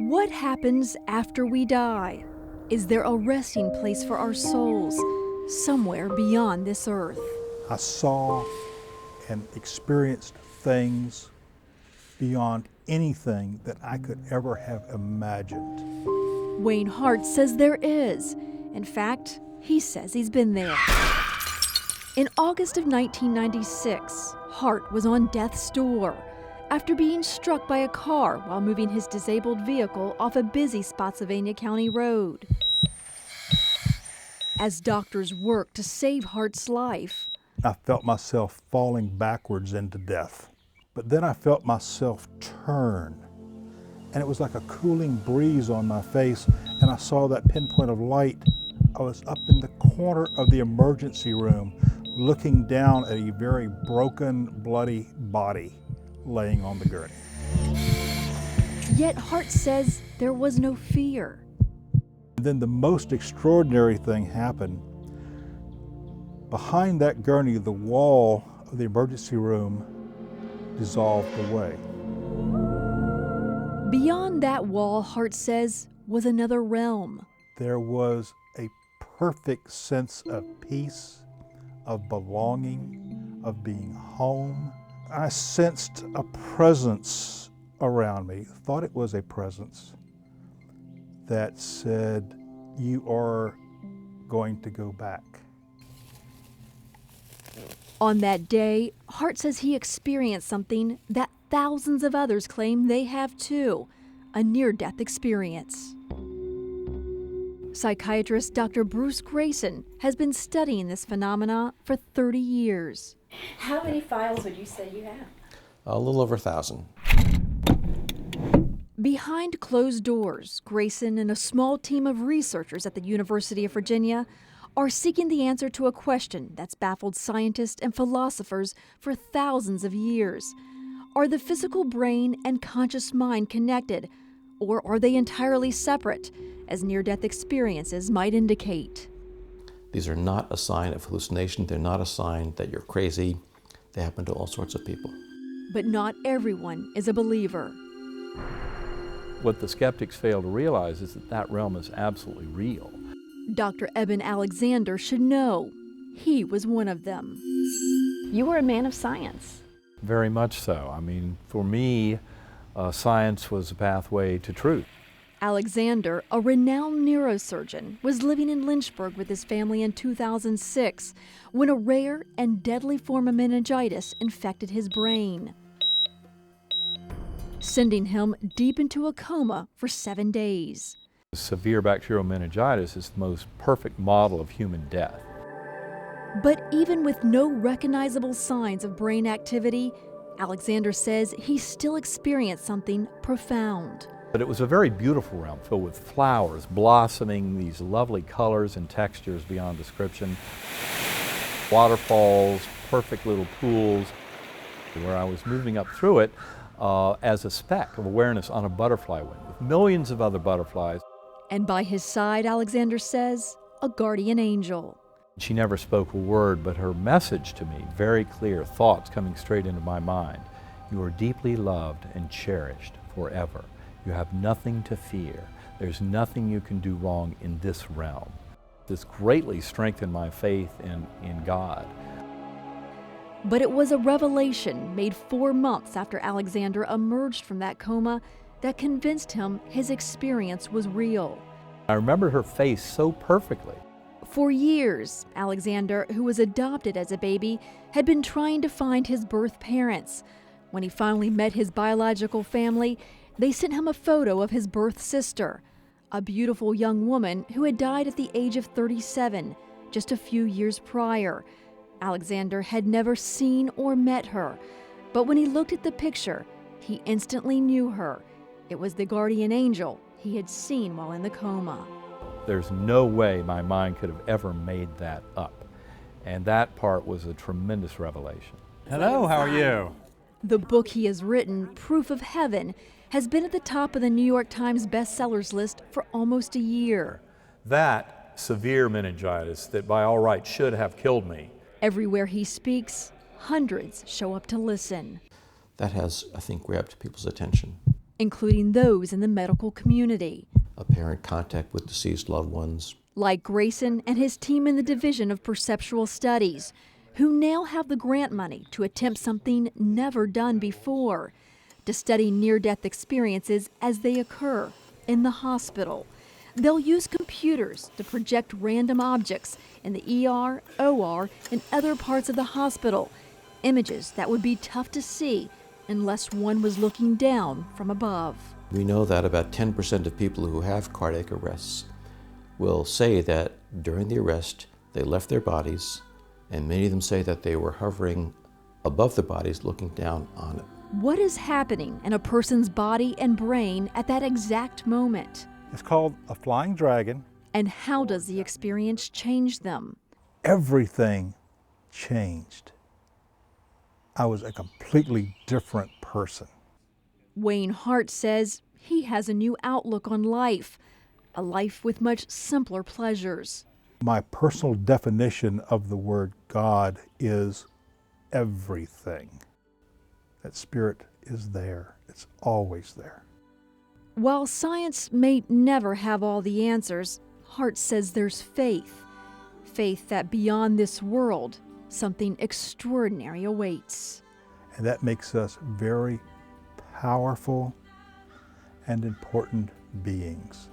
What happens after we die? Is there a resting place for our souls somewhere beyond this earth? I saw and experienced things beyond anything that I could ever have imagined. Wayne Hart says there is. In fact, he says he's been there. In August of 1996, Hart was on death's door after being struck by a car while moving his disabled vehicle off a busy Spotsylvania County road. As doctors worked to save Hart's life, I felt myself falling backwards into death. But then I felt myself turn, and it was like a cooling breeze on my face, and I saw that pinpoint of light. I was up in the corner of the emergency room, looking down at a very broken, bloody body laying on the gurney. Yet Hart says there was no fear. And then the most extraordinary thing happened. Behind that gurney, the wall of the emergency room dissolved away. Beyond that wall, Hart says, was another realm. There was a perfect sense of peace, of belonging, of being home. I sensed a presence around me, thought it was a presence that said, "You are going to go back." On that day, Hart says he experienced something that thousands of others claim they have too, a near-death experience. Psychiatrist Dr. Bruce Grayson has been studying this phenomena for 30 years. How many files would you say you have? A little over 1,000. Behind closed doors, Grayson and a small team of researchers at the University of Virginia are seeking the answer to a question that's baffled scientists and philosophers for thousands of years. Are the physical brain and conscious mind connected, or are they entirely separate, as near-death experiences might indicate? These are not a sign of hallucination. They're not a sign that you're crazy. They happen to all sorts of people. But not everyone is a believer. What the skeptics fail to realize is that that realm is absolutely real. Dr. Eben Alexander should know. He was one of them. You were a man of science. Very much so. I mean, for me, science was a pathway to truth. Alexander, a renowned neurosurgeon, was living in Lynchburg with his family in 2006 when a rare and deadly form of meningitis infected his brain, sending him deep into a coma for 7 days. Severe bacterial meningitis is the most perfect model of human death. But even with no recognizable signs of brain activity, Alexander says he still experienced something profound. But it was a very beautiful realm filled with flowers blossoming, these lovely colors and textures beyond description. Waterfalls, perfect little pools, where I was moving up through it as a speck of awareness on a butterfly wing with millions of other butterflies. And by his side, Alexander says, a guardian angel. She never spoke a word, but her message to me, very clear, thoughts coming straight into my mind. You are deeply loved and cherished forever. You have nothing to fear. There's nothing you can do wrong in this realm. This greatly strengthened my faith in God. But it was a revelation made 4 months after Alexander emerged from that coma that convinced him his experience was real. I remember her face so perfectly. For years, Alexander, who was adopted as a baby, had been trying to find his birth parents. When he finally met his biological family, they sent him a photo of his birth sister, a beautiful young woman who had died at the age of 37, just a few years prior. Alexander had never seen or met her, but when he looked at the picture, he instantly knew her. It was the guardian angel he had seen while in the coma. There's no way my mind could have ever made that up. And that part was a tremendous revelation. Hello, how are you? The book he has written, Proof of Heaven, has been at the top of the New York Times bestsellers list for almost a year. That severe meningitis that by all rights should have killed me. Everywhere he speaks, hundreds show up to listen, That has, I think, grabbed people's attention. including those in the medical community, Apparent contact with deceased loved ones. like Grayson and his team in the Division of Perceptual Studies, who now have the grant money to attempt something never done before, to study near-death experiences as they occur in the hospital. They'll use computers to project random objects in the ER, OR, and other parts of the hospital, images that would be tough to see unless one was looking down from above. We know that about 10% of people who have cardiac arrests will say that during the arrest they left their bodies, and many of them say that they were hovering above the bodies looking down on it. What is happening in a person's body and brain at that exact moment? It's called a flying dragon. And how does the experience change them? Everything changed. I was a completely different person. Wayne Hart says he has a new outlook on life, a life with much simpler pleasures. My personal definition of the word God is everything. That spirit is there. It's always there. While science may never have all the answers, Hart says there's faith. Faith that beyond this world, something extraordinary awaits. And that makes us very powerful and important beings.